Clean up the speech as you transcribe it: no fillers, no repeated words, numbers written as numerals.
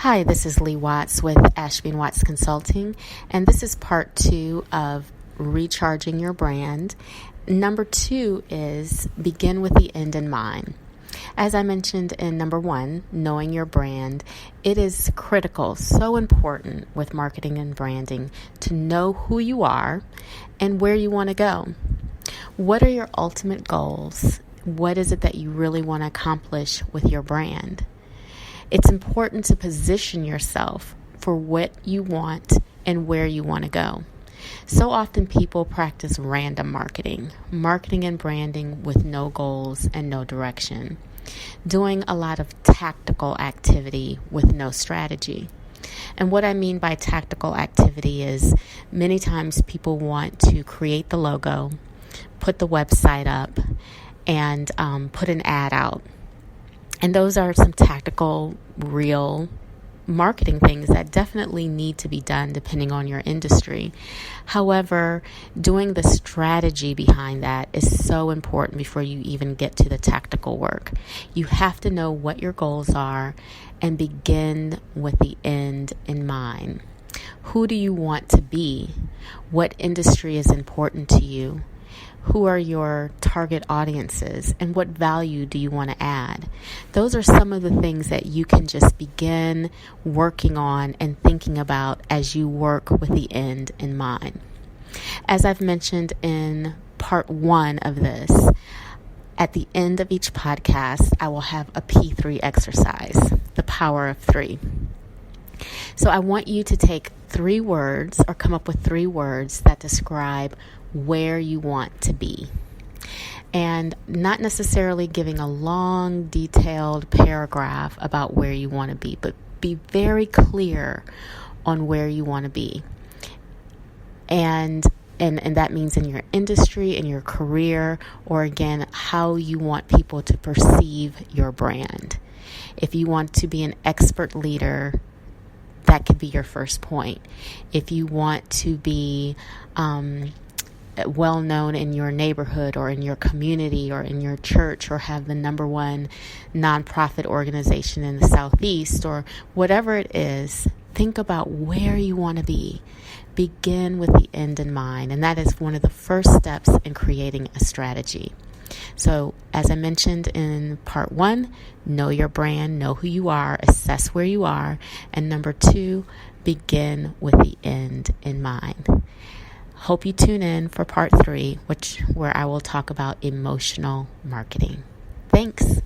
Hi, this is Lee Watts with Ashby & Watts Consulting, and this is part 2 of recharging your brand. Number 2 is begin with the end in mind. As I mentioned in number 1, knowing your brand, it is critical, so important with marketing and branding to know who you are and where you want to go. What are your ultimate goals? What is it that you really want to accomplish with your brand? It's important to position yourself for what you want and where you want to go. So often people practice random marketing and branding with no goals and no direction, doing a lot of tactical activity with no strategy. And what I mean by tactical activity is many times people want to create the logo, put the website up, and put an ad out. And those are some tactical, real marketing things that definitely need to be done depending on your industry. However, doing the strategy behind that is so important before you even get to the tactical work. You have to know what your goals are and begin with the end in mind. Who do you want to be? What industry is important to you? Who are your target audiences, and what value do you want to add? Those are some of the things that you can just begin working on and thinking about as you work with the end in mind. As I've mentioned in part 1 of this, at the end of each podcast, I will have a P3 exercise, the power of 3. So I want you to take 3 words or come up with 3 words that describe where you want to be. And not necessarily giving a long, detailed paragraph about where you want to be, but be very clear on where you want to be. And that means in your industry, in your career, or again, how you want people to perceive your brand. If you want to be an expert leader, that could be your first point. If you want to be well known in your neighborhood or in your community or in your church, or have the number 1 nonprofit organization in the Southeast, or whatever it is, think about where you want to be. Begin with the end in mind, and that is one of the first steps in creating a strategy. So, as I mentioned in part 1, know your brand, know who you are, assess where you are, and number 2, begin with the end in mind. Hope you tune in for part 3, where I will talk about emotional marketing. Thanks.